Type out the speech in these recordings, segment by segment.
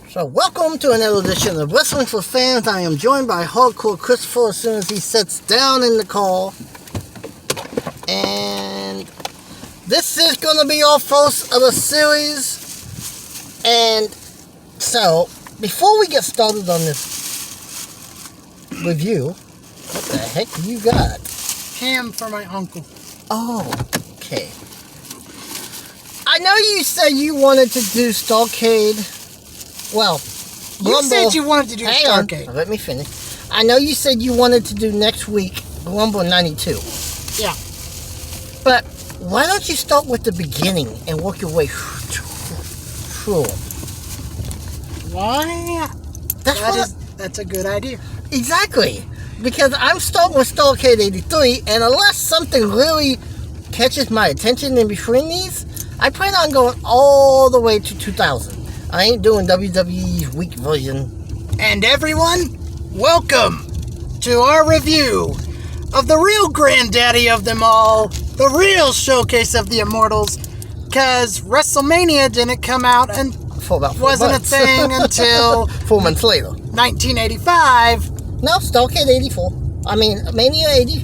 So welcome to another edition of Wrestling for Fans. I am joined by Hardcore Christopher as soon as he sits down in the call. And this is going to be our first of a series. And so, before we get started on this review, what the heck do you got? Ham for my uncle. Oh, okay. I know you said you wanted to do Starrcade. Well, you said you wanted to do Starrcade. Let me finish. I know you said you wanted to do next week Rumble 92. Yeah. But why don't you start with the beginning and work your way through? Why? That's a good idea. Exactly. Because I'm starting with Starrcade 83, and unless something really catches my attention in between these, I plan on going all the way to 2000. I ain't doing WWE's weak version. And everyone, welcome to our review of the real granddaddy of them all, the real showcase of the Immortals, because WrestleMania didn't come out and for about 4 wasn't months. a thing until 4 months later. 1985. No, Starrcade 84. I mean, Mania 80.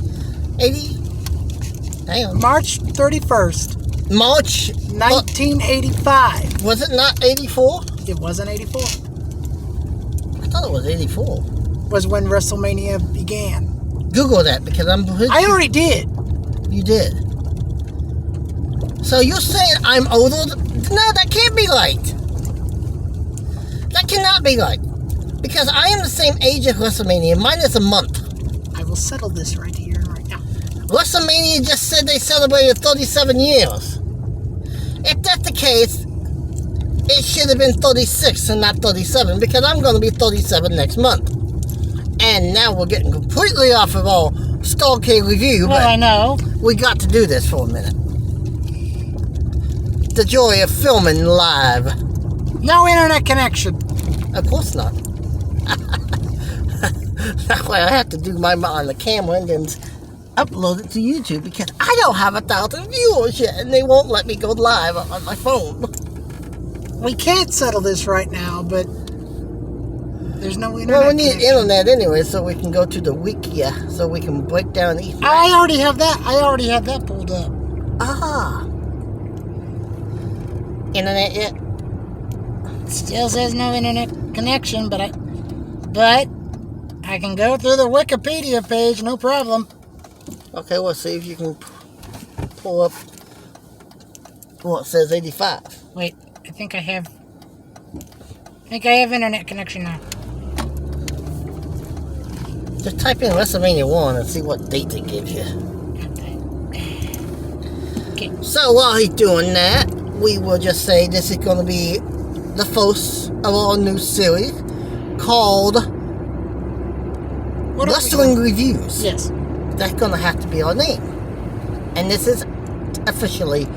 Hang on. March 31st. March 1985. Was it not 84? It wasn't 84. I thought it was 84. Was when WrestleMania began. Google that because I'm. I already did. You did. So you're saying I'm older? No, that can't be right. That cannot be right. Because I am the same age as WrestleMania, minus a month. I will settle this right here and right now. WrestleMania just said they celebrated 37 years. If that's the case, it should have been 36 and not 37 because I'm going to be 37 next month. And now we're getting completely off of our Starrcade review. Well, I know. We got to do this for a minute. The joy of filming live. No internet connection. Of course not. That's why I have to do my on the camera and then upload it to YouTube because I don't have 1,000 viewers yet and they won't let me go live on my phone. We can't settle this right now, but there's no internet. Well, we need connection. internet anyway so we can go to the wiki so we can break down each. I already have that pulled up. Ah. Internet yet? Still says no internet connection, but I can go through the Wikipedia page, no problem. Okay, we'll see if you can pull up. Well, it says 85. Wait, I think I have internet connection now. Just type in WrestleMania 1 and see what date it gives you. Okay. So while he's doing that, we will just say this is going to be the first of our new series called Wrestling Reviews. Yes. That's going to have to be our name. And this is officially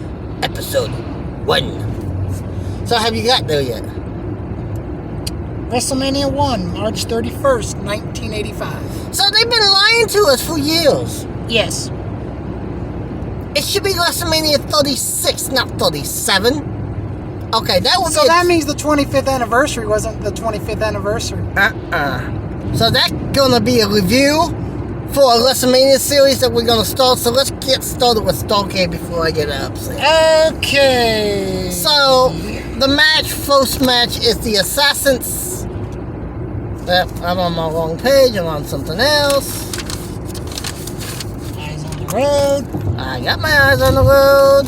episode 1. So have you got there yet? WrestleMania 1, March 31st, 1985. So they've been lying to us for years. Yes. It should be WrestleMania 36, not 37. Okay, that would So that means the 25th anniversary wasn't the 25th anniversary. So that's gonna be a review for a WrestleMania series that we're gonna start. So let's get started with Starrcade before I get upset. Okay. So the first match is the Assassins. Yep, I'm on my wrong page. I'm on something else. Eyes on the road. I got my eyes on the road.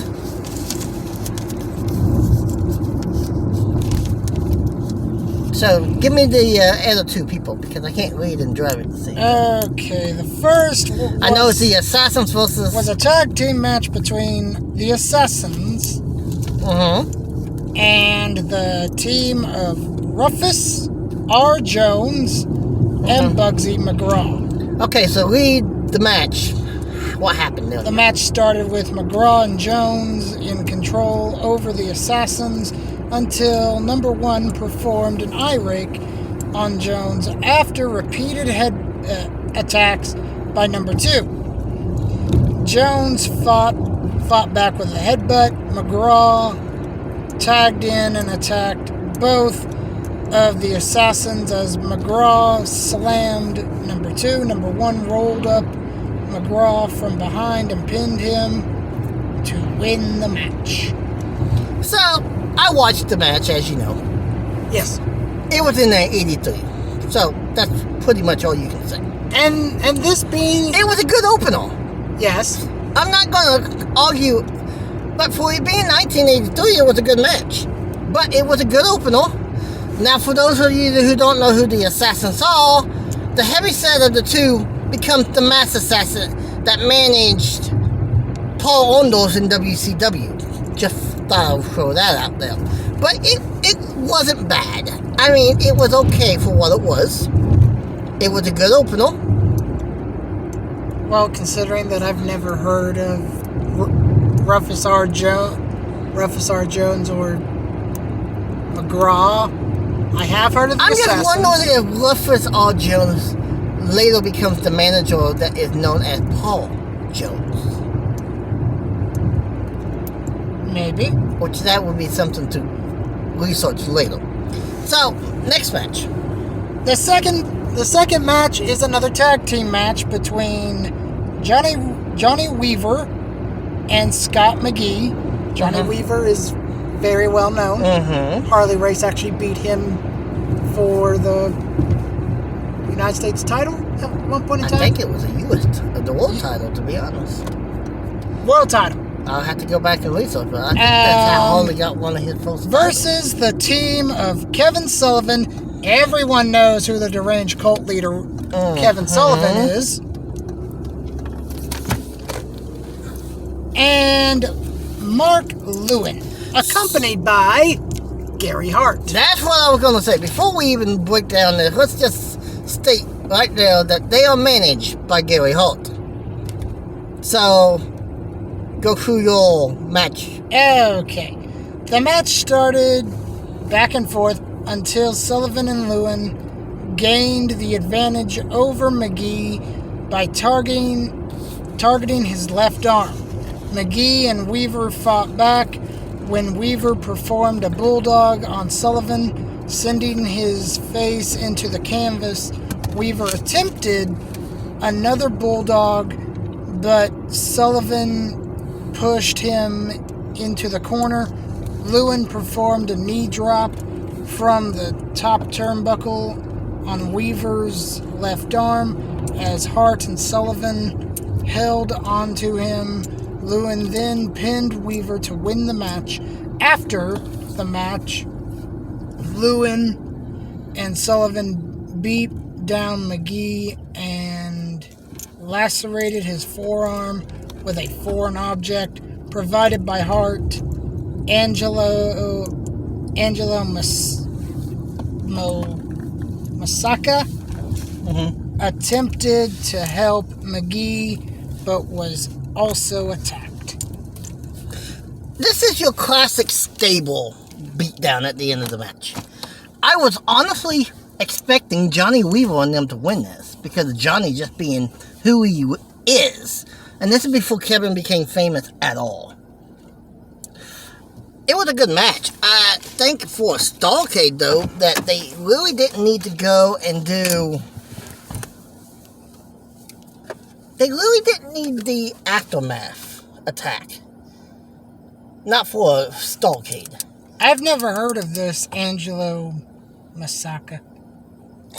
So, give me the other two people, because I can't read and drive at the same time. Okay, the first I know it's the Assassins versus... was a tag team match between the Assassins and the team of Rufus R. Jones and Bugsy McGraw. Okay, so read the match. What happened there? The match started with McGraw and Jones in control over the Assassins until number 1 performed an eye rake on Jones after repeated head attacks by number 2. Jones fought back with a headbutt. McGraw tagged in and attacked both of the Assassins as McGraw slammed number 2. Number 1 rolled up McGraw from behind and pinned him to win the match. So, I watched the match, as you know. Yes. It was in 83. So, that's pretty much all you can say. And this being... It was a good opener. Yes. I'm not going to argue, but for it being 1983, it was a good match. But it was a good opener. Now, for those of you who don't know who the Assassins are, the heavyset of the two becomes the mass assassin that managed Paul Ondos in WCW. Just thought I would throw that out there. But it wasn't bad. I mean, it was okay for what it was. It was a good opener. Well, considering that I've never heard of Rufus R. Jones or McGraw, I have heard of the Assassins. I'm just wondering if Rufus R. Jones later becomes the manager that is known as Paul Jones. Maybe. Which that would be something to research later. So, next match. The second match is another tag team match between Johnny Weaver and Scott McGee. Johnny Weaver is very well known. Harley Race actually beat him for the United States title at one point in time. I think it was the world title, to be honest. World title. I'll have to go back and research, but I think that's how Harley got one of his first versus the team of Kevin Sullivan. Everyone knows who the deranged cult leader Kevin Sullivan is. And Mark Lewin, accompanied by Gary Hart. That's what I was going to say. Before we even break down this, let's just state right there that they are managed by Gary Hart. So, go through your match. Okay. The match started back and forth until Sullivan and Lewin gained the advantage over McGee by targeting his left arm. McGee and Weaver fought back when Weaver performed a bulldog on Sullivan, sending his face into the canvas. Weaver attempted another bulldog, but Sullivan pushed him into the corner. Lewin performed a knee drop from the top turnbuckle on Weaver's left arm as Hart and Sullivan held onto him. Lewin then pinned Weaver to win the match. After the match, Lewin and Sullivan beat down McGee and lacerated his forearm with a foreign object provided by Hart. Angelo Masaka attempted to help McGee, but was also attacked. This is your classic stable beatdown at the end of the match. I was honestly expecting Johnny Weaver and them to win this, because of Johnny just being who he is. And this is before Kevin became famous at all. It was a good match. I think for a starrcade, though, that they really didn't need to go and do... They really didn't need the aftermath attack. Not for a starrcade. I've never heard of this Angelo Masaka.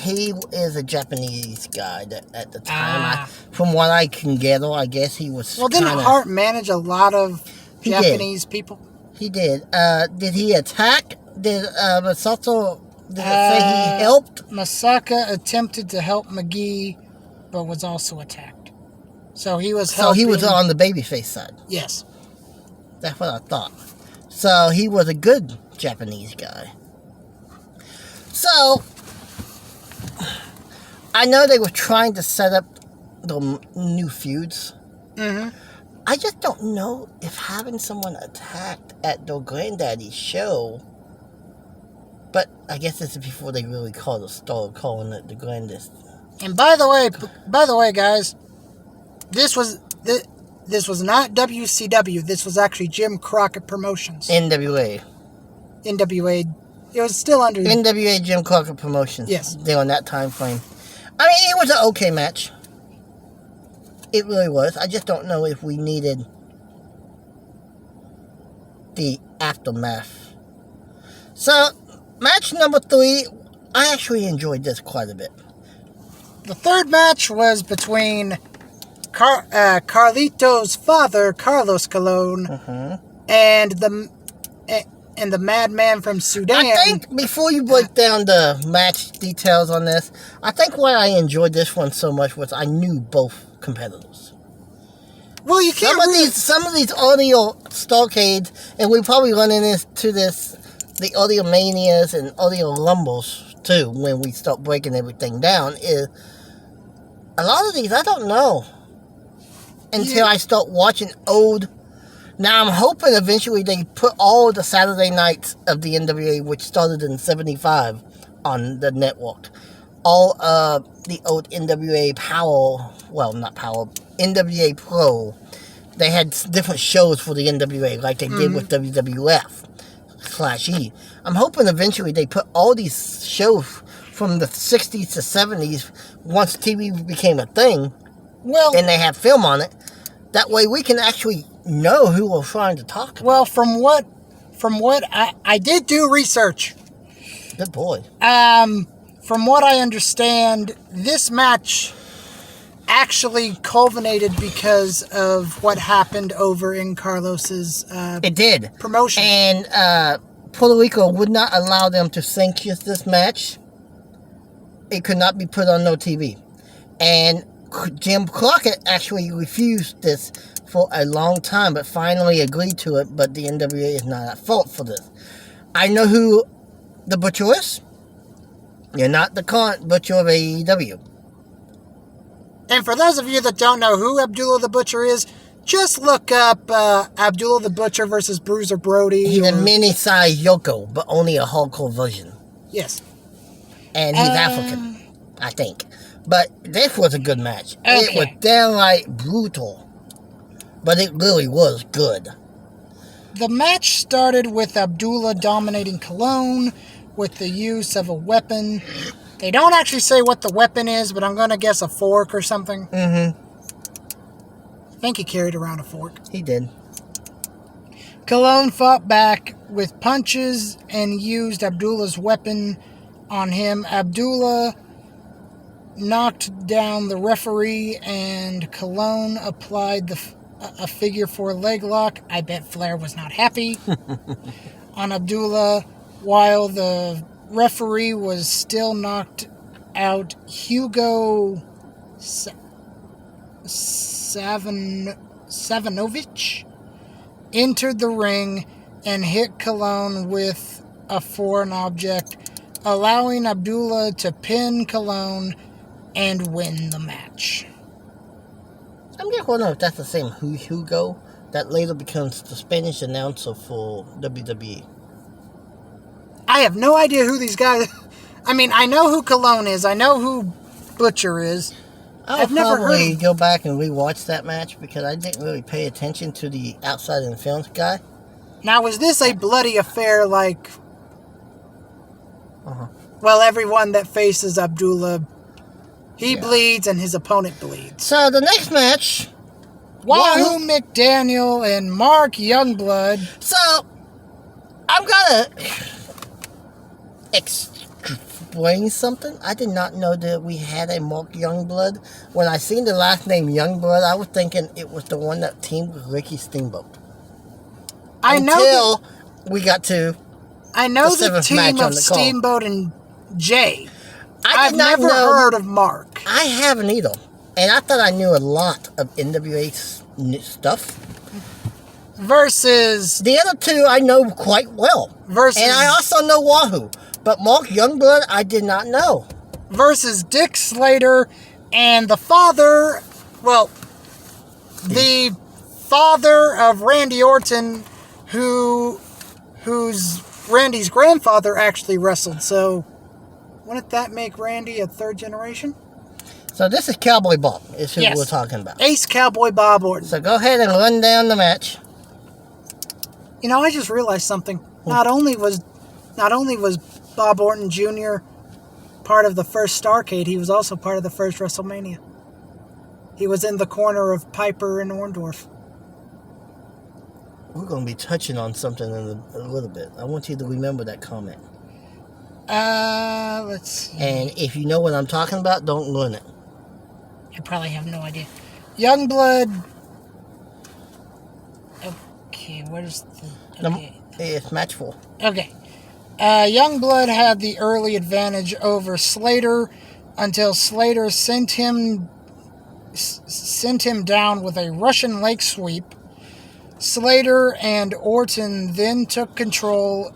He is a Japanese guy that at the time, from what I can gather, I guess he was. Well, didn't Hart manage a lot of Japanese people? He did. Did he attack? Did Masato? Did it say he helped? Masaka attempted to help McGee, but was also attacked. So he was. So he was on the babyface side. Yes, that's what I thought. So he was a good Japanese guy. So I know they were trying to set up the new feuds. Mm-hmm. I just don't know if having someone attacked at their granddaddy's show, but I guess this is before they really started calling it the grandest. And by the way, guys, this was not WCW. This was actually Jim Crockett Promotions. NWA. NWA It was still under NWA Jim Crockett Promotions. Yes. During that time frame. I mean, it was an okay match. It really was. I just don't know if we needed the aftermath. So, match number 3, I actually enjoyed this quite a bit. The third match was between Carlito's father, Carlos Colon, and the madman from Sudan. I think, before you break down the match details on this, I think why I enjoyed this one so much was I knew both competitors. Well, you can't some of these audio starcades, and we probably run into this, the audio manias and audio lumbles too, when we start breaking everything down, is a lot of these I don't know until I start watching old. Now I'm hoping eventually they put all the Saturday nights of the NWA, which started in '75, on the network. All the old NWA Power, well, not Power, NWA Pro. They had different shows for the NWA, like they did with WWF/E. I'm hoping eventually they put all these shows from the 60s to 70s, once TV became a thing, and they have film on it. That way we can actually know who we're trying to talk about. Well, from what I did do research. Good boy. From what I understand, this match actually culminated because of what happened over in Carlos's it did promotion. And Puerto Rico would not allow them to sync this match. It could not be put on no TV. And Jim Crockett actually refused this for a long time, but finally agreed to it, but the NWA is not at fault for this. I know who the Butcher is. You're not the current Butcher of AEW. And for those of you that don't know who Abdullah the Butcher is, just look up Abdullah the Butcher versus Bruiser Brody. He's a mini-sized Yoko, but only a hardcore version. Yes. And he's African, I think. But this was a good match. Okay. It was downright brutal. But it really was good. The match started with Abdullah dominating Colon with the use of a weapon. They don't actually say what the weapon is, but I'm going to guess a fork or something. I think he carried around a fork. He did. Colon fought back with punches and used Abdullah's weapon on him. Abdullah knocked down the referee, and Colon applied a figure 4 leg lock. I bet Flair was not happy on Abdullah, while the referee was still knocked out. Hugo Savinovich entered the ring and hit Colon with a foreign object, allowing Abdullah to pin Colon and win the match. I'm just wondering if that's the same Hugo that later becomes the Spanish announcer for WWE. I have no idea who these guys... I mean, I know who Colon is. I know who Butcher is. I've never probably go back and rewatch that match because I didn't really pay attention to the outside influence guy. Now, was this a bloody affair like... Well, everyone that faces Abdullah, he bleeds and his opponent bleeds. So, the next match... Wahoo McDaniel and Mark Youngblood. So, I'm gonna explain something. I did not know that we had a Mark Youngblood. When I seen the last name Youngblood, I was thinking it was the one that teamed with Ricky Steamboat. Until we got to the team of Steamboat and Jay. I've never heard of Mark. I haven't either. And I thought I knew a lot of NWA stuff. Versus... The other two I know quite well. Versus... And I also know Wahoo. But Mark Youngblood, I did not know. Versus Dick Slater and the father... Well, the father of Randy Orton, who's Randy's grandfather actually wrestled. So, wouldn't that make Randy a third generation? So this is Cowboy Bob, is who we're talking about. Ace Cowboy Bob Orton. So go ahead and run down the match. You know, I just realized something. Not only was Not only was Bob Orton Jr. part of the first Starrcade, he was also part of the first WrestleMania. He was in the corner of Piper and Orndorff. We're going to be touching on something in a little bit. I want you to remember that comment. Let's see. And if you know what I'm talking about, don't learn it. I probably have no idea. Youngblood. Okay, what is the... Okay. It's match 4. Okay. Youngblood had the early advantage over Slater until Slater sent him down with a Russian leg sweep. Slater and Orton then took control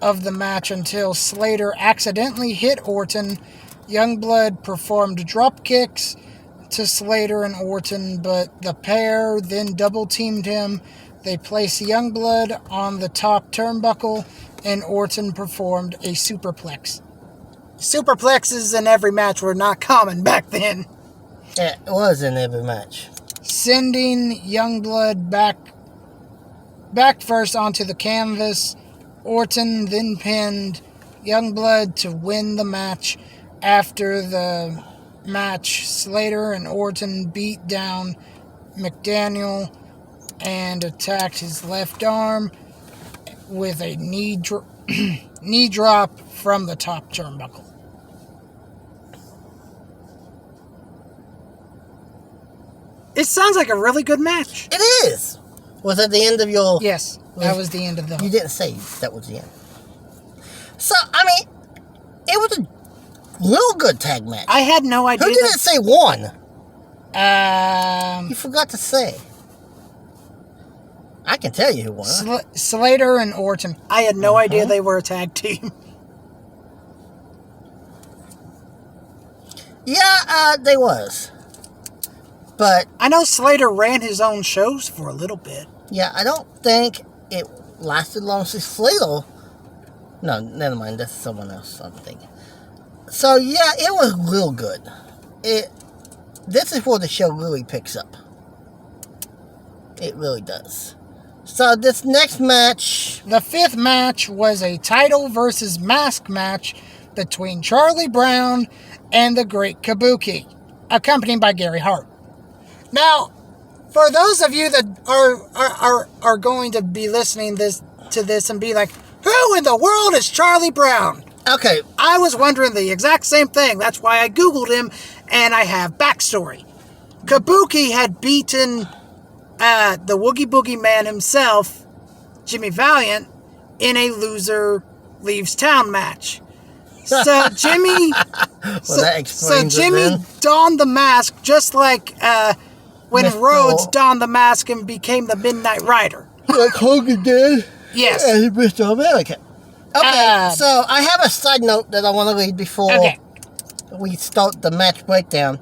of the match until Slater accidentally hit Orton. Youngblood performed drop kicks to Slater and Orton, but the pair then double-teamed him. They placed Youngblood on the top turnbuckle, and Orton performed a superplex. Superplexes in every match were not common back then. It was in every match. Sending Youngblood back first onto the canvas. Orton then pinned Youngblood to win the match. After the match, Slater and Orton beat down McDaniel and attacked his left arm with a knee drop from the top turnbuckle. It sounds like a really good match. It is. Was that the end of your... Yes, that was the end of the... You didn't say that was the end. So, I mean, it was a real good tag match. I had no idea. Who didn't say won? Um... You forgot to say. I can tell you who won. Slater and Orton. I had no idea they were a tag team. Yeah, they was. But... I know Slater ran his own shows for a little bit. Yeah, I don't think it lasted long. So Slater... No, never mind. That's someone else, I'm thinking. So, yeah, it was real good. This is where the show really picks up. It really does. So, this next match... The fifth match was a title versus mask match between Charlie Brown and the Great Kabuki, accompanied by Gary Hart. Now, for those of you that are going to be listening to this and be like, who in the world is Charlie Brown? Okay. I was wondering the exact same thing. That's why I Googled him, and I have backstory. Kabuki had beaten the Woogie Boogie Man himself, Jimmy Valiant, in a loser leaves town match. So Jimmy, Jimmy donned the mask just like when Rhodes donned the mask and became the Midnight Rider. Like Hogan did. Yes. And Mr. America. Okay, so I have a side note that I want to read before we start the match breakdown.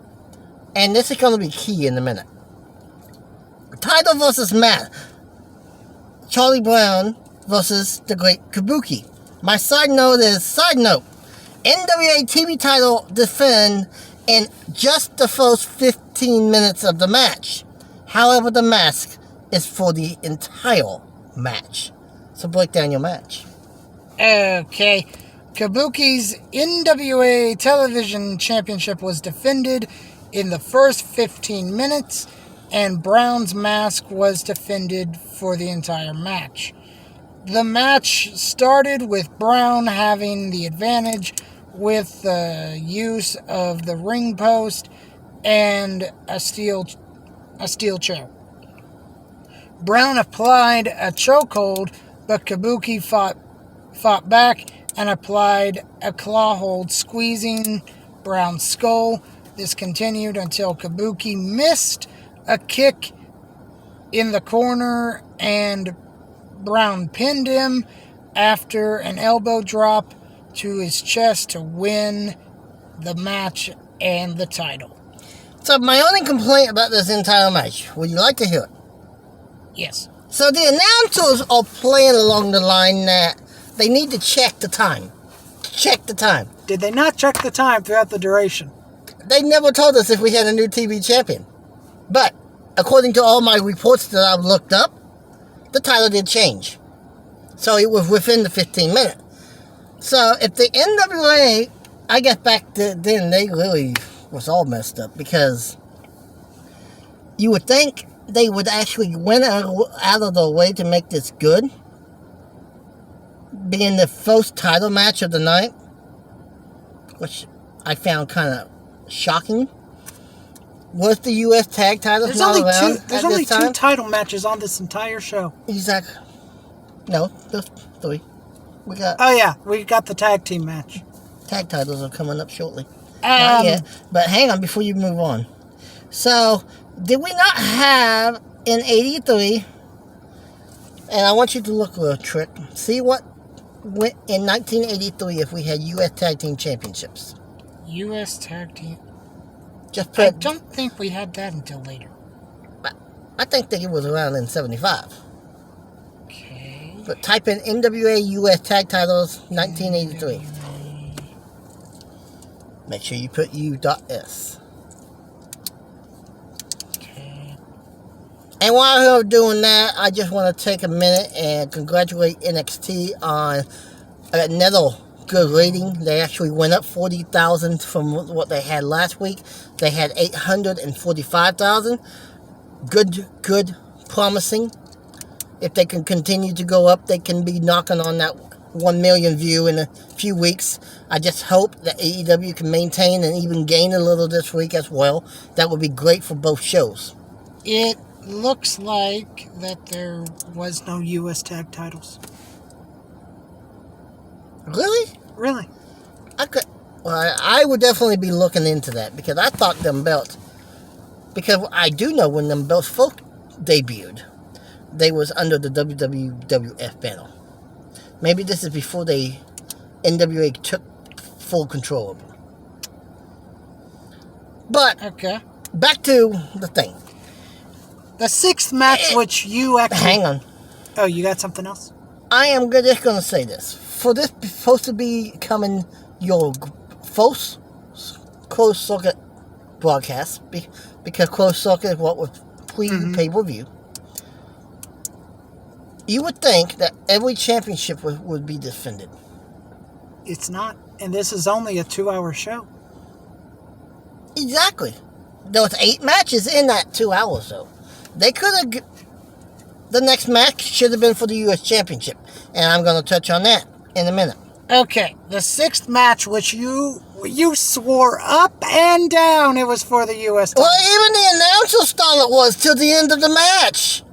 And this is going to be key in a minute. Title versus match. Charlie Brown versus the Great Kabuki. My side note is, NWA TV title defend in just the first 15 minutes of the match. However, the mask is for the entire match. So break down your match. Okay. Kabuki's NWA Television Championship was defended in the first 15 minutes, and Brown's mask was defended for the entire match. The match started with Brown having the advantage with the use of the ring post and a steel chair. Brown applied a chokehold, but Kabuki fought back and applied a claw hold, squeezing Brown's skull. This continued until Kabuki missed a kick in the corner and Brown pinned him after an elbow drop to his chest to win the match and the title. So my only complaint about this entire match, would you like to hear it? Yes. So the announcers are playing along the line that they need to check the time. Check the time. Did they not check the time throughout the duration? They never told us if we had a new TV champion. But, according to all my reports that I've looked up, the title did change. So it was within the 15 minutes. So if the NWA, I guess back then they really was all messed up, because you would think they would actually went out of their way to make this good, being the first title match of the night, which I found kind of shocking. Was the U.S. tag titles There's not only around two. There's at only this time? two title matches on this entire show. Exactly. No, there's three. We got Oh yeah, we got the tag team match. tag titles are coming up shortly. Not yet, but hang on before you move on. So, did we not have in '83? And I want you to look real trick. See what went in 1983 if we had U.S. Tag Team Championships. U.S. Tag Team. Just I put. don't think we had that until later. I think that it was around in '75. Okay. But type in NWA U.S. Tag Titles 1983. Make sure you put U.S. Okay. And while you're doing that, I just want to take a minute and congratulate NXT on another good rating. They actually went up 40,000 from what they had last week. They had 845,000. Good, promising. If they can continue to go up, they can be knocking on that 1 million view in a few weeks. I just hope that AEW can maintain and even gain a little this week as well. That would be great for both shows. It looks like that there was no U.S. tag titles. Really? Really? I would definitely be looking into that, because I thought them belts, because I do know when them belts folk debuted, they was under the WWF banner. Maybe this is before NWA took full control of them. But Okay. back to the thing. The sixth match, which you actually... Hang on. Oh, you got something else? I am just going to say this. For this supposed to be coming your first closed circuit broadcast, because closed circuit is what was pre-pay-per-view, you would think that every championship would be defended. It's not. And this is only a 2-hour show. Exactly. There was 8 matches in that 2 hours, though. They could have... The next match should have been for the U.S. Championship. And I'm going to touch on that in a minute. Okay. The sixth match, which you swore up and down it was for the U.S. title. Well, even the announcers thought it was till the end of the match.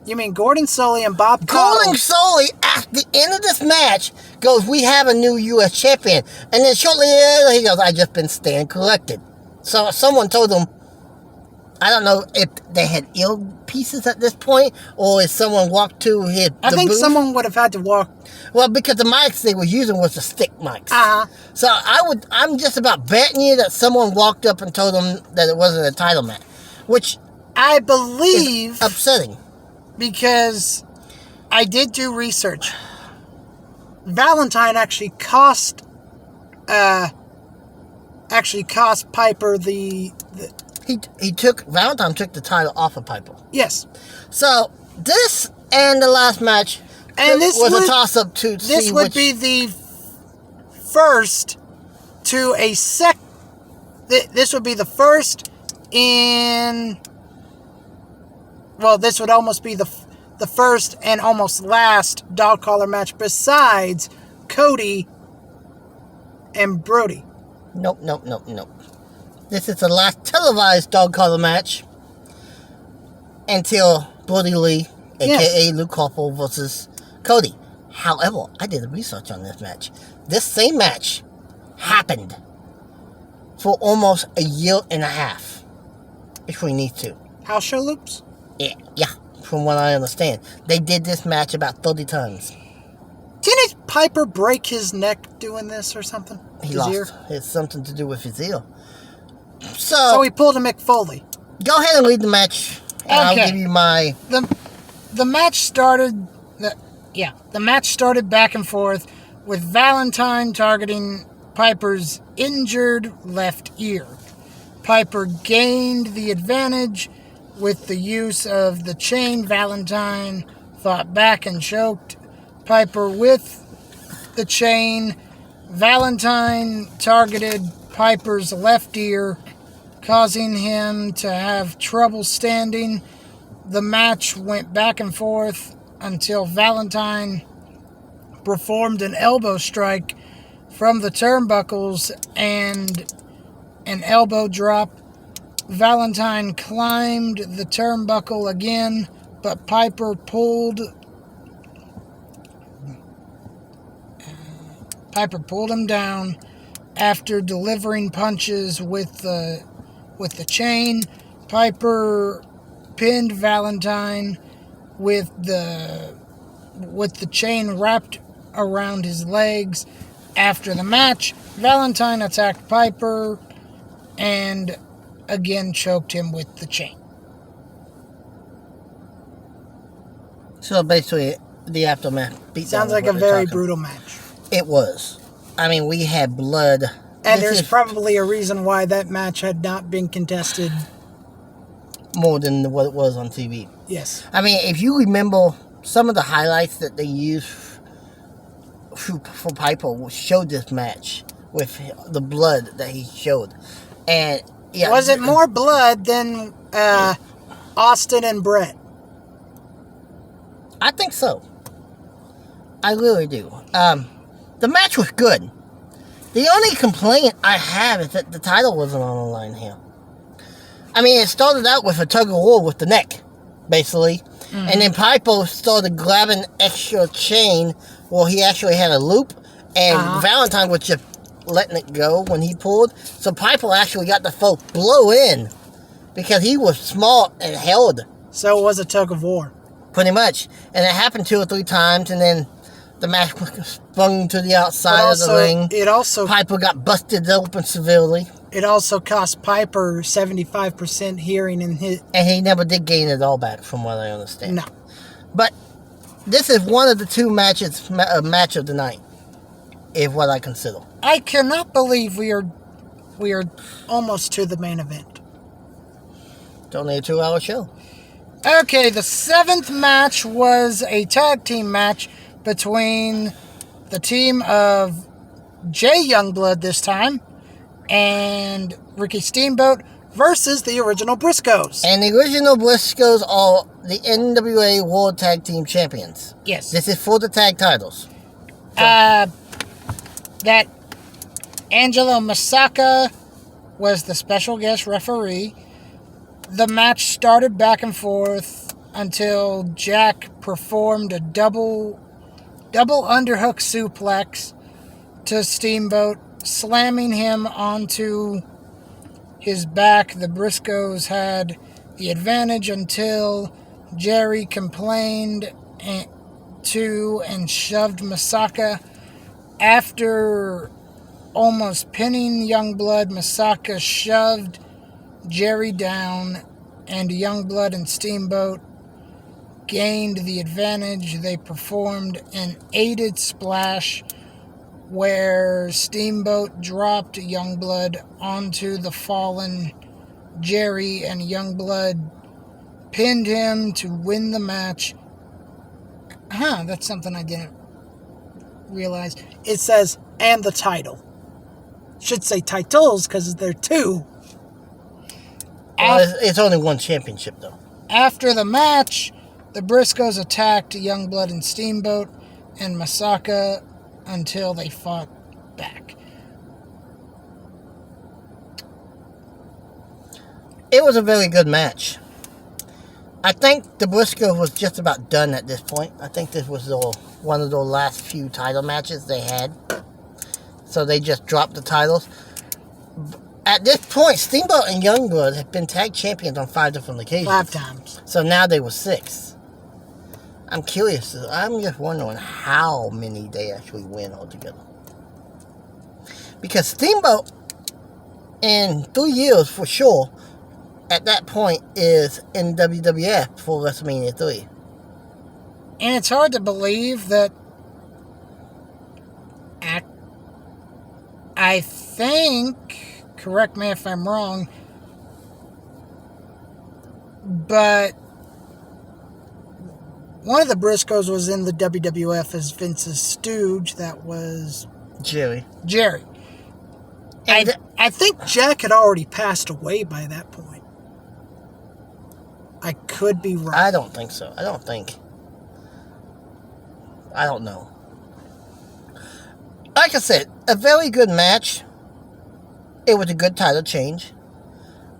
You mean Gordon Sully and Bob Gordon Caudle? Sully, at the end of this match, goes, "We have a new U.S. champion." And then shortly later, he goes, "I just been staying collected." So someone told him, I don't know if they had earpieces at this point, or if someone walked to his I think booth. someone would have had to walk. Well, because the mics they were using was the stick mics. Uh-huh. So I'm just about betting you that someone walked up and told them that it wasn't a title match, which I believe, is upsetting. because I did do research. Valentine actually cost Piper the Valentine took the title off of Piper. yes. So this and the last match And this was would- a toss up to This see would which, be the first to a sec. This would be the first in. Well, this would almost be the first and almost last dog collar match besides Cody and Brody. Nope. This is the last televised dog collar match until Brody Lee, aka Luke Harper, versus Cody. However, I did research on this match. This same match happened for almost a year and a half between these two. House show loops? Yeah, from what I understand. They did this match about 30 times. Didn't Piper break his neck doing this or something? He His lost. ear? It's something to do with his ear. So he pulled a Mick Foley. Go ahead and read the match. And Okay. I'll give you my... The match started. The match started back and forth with Valentine targeting Piper's injured left ear. Piper gained the advantage with the use of the chain. Valentine fought back and choked Piper with the chain. Valentine targeted Piper's left ear, causing him to have trouble standing. The match went back and forth until Valentine performed an elbow strike from the turnbuckles and an elbow drop. Valentine climbed the turnbuckle again, but Piper pulled him down after delivering punches with the chain. Piper pinned Valentine with the chain wrapped around his legs. After the match, Valentine attacked Piper and again choked him with the chain. So basically, the aftermath Sounds like a very brutal match. It was. I mean, we had blood. And there's probably a reason why that match had not been contested more than what it was on TV. Yes. I mean, if you remember some of the highlights that they used for Piper showed this match with the blood that he showed. And yeah, was it more blood than Austin and Brett? I think so. I really do. The match was good. The only complaint I have is that the title wasn't on the line here. I mean, it started out with a tug of war with the neck, basically. Mm-hmm. And then Piper started grabbing extra chain. Well, he actually had a loop. And Valentine was just letting it go when he pulled. So Piper actually got the folk blow in because he was smart and held. So it was a tug of war. Pretty much. And it happened 2 or 3 times. And then the match sprung to the outside of the ring. Piper got busted open severely. It also cost Piper 75% hearing in his... And he never did gain it all back, from what I understand. No. But this is one of the 2 matches, match of the night, is what I consider. I cannot believe we are almost to the main event. It's only a 2-hour show. Okay, the 7th match was a tag team match between the team of Jay Youngblood this time and Ricky Steamboat versus the original Briscoes. And the original Briscoes are the NWA World Tag Team Champions. Yes. This is for the tag titles. So. That Angelo Masaka was the special guest referee. The match started back and forth until Jack performed a double underhook suplex to Steamboat, slamming him onto his back. The Briscoes had the advantage until Jerry complained and shoved Masaka. After almost pinning Youngblood, Masaka shoved Jerry down, and Youngblood and Steamboat gained the advantage. They performed an aided splash where Steamboat dropped Youngblood onto the fallen Jerry, and Youngblood pinned him to win the match. That's something I didn't realize. It says, and the title. Should say titles, because there are 2. Well, it's only 1 championship, though. After the match, the Briscoes attacked Youngblood and Steamboat and Masaka until they fought back. It was a very good match. I think the Briscoes was just about done at this point. I think this was one of the last few title matches they had. So they just dropped the titles. At this point, Steamboat and Youngblood have been tag champions on 5 different occasions. 5 times. So now they were 6. I'm curious. I'm just wondering how many they actually win altogether. Because Steamboat, in 3 years for sure, at that point is in WWF for WrestleMania 3. And it's hard to believe that I think, correct me if I'm wrong, but One of the Briscoes was in the WWF as Vince's stooge. That was Jerry. I think Jack had already passed away by that point. I could be wrong. I don't think so. I don't know. Like I said, a very good match. It was a good title change.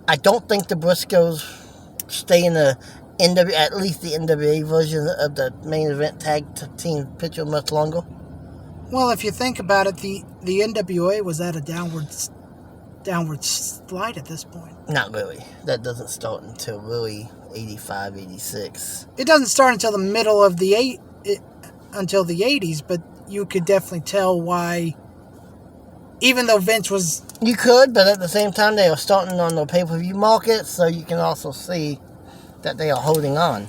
I don't think the Briscoes stay in the at least the NWA version of the main event tag team picture much longer. Well, if you think about it, the NWA was at a downward slide at this point. Not really. That doesn't start until really 85, 86. It doesn't start until the middle of the 80s, but you could definitely tell why. Even though Vince was... You could, but at the same time, they are starting on the pay-per-view market, so you can also see that they are holding on.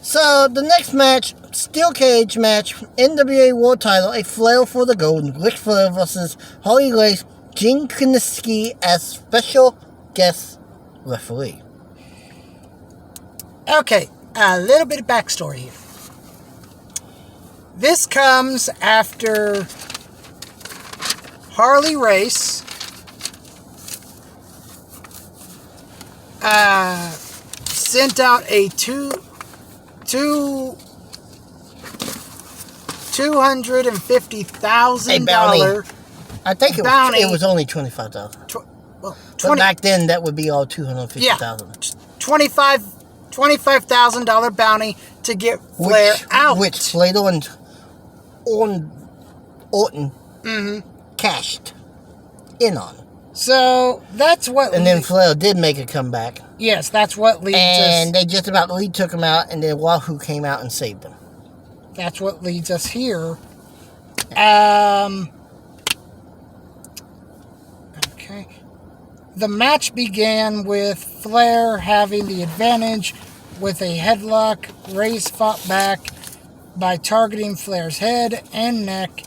So, the next match, Steel Cage match, NWA World Title, a flail for the gold, Ric Flair versus Harley Race, Gene Kiniski as special guest referee. Okay, a little bit of backstory here. This comes after Harley Race sent out a $250,000 I think it was only $25,000. Well, but back then that would be all $250,000. Yeah, $25,000 bounty to get Flair out, which Slater and Orton cashed in on. So that's what. And then Flair did make a comeback. Yes, that's what leads us. And they just about took him out, and then Wahoo came out and saved him. That's what leads us here. Okay. The match began with Flair having the advantage with a headlock. Race fought back by targeting Flair's head and neck.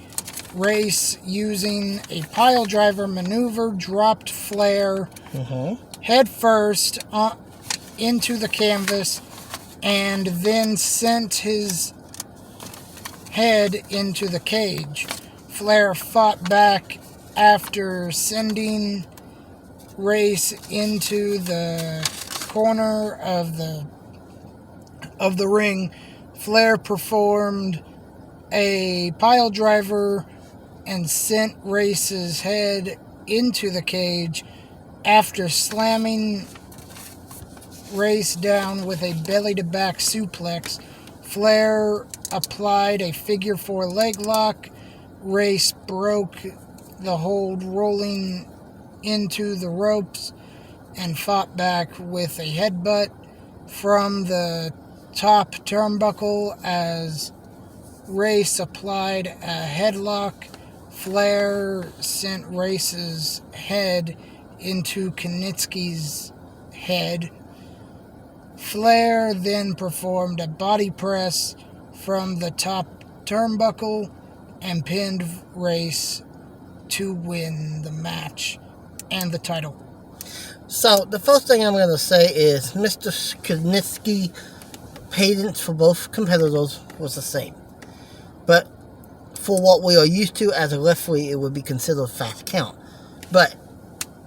Race, using a pile driver maneuver, dropped Flair head first into the canvas and then sent his head into the cage. Flair fought back after sending Race into the corner of the ring. Flair performed a pile driver and sent Race's head into the cage after slamming Race down with a belly-to-back suplex. Flair applied a figure 4 leg lock. Race broke the hold, rolling into the ropes, and fought back with a headbutt from the top turnbuckle as Race applied a headlock. Flair sent Race's head into Kiniski's head. Flair then performed a body press from the top turnbuckle and pinned Race to win the match and the title. So, the first thing I'm going to say is Mr. Kiniski cadence for both competitors was the same. But for what we are used to as a referee, it would be considered fast count. But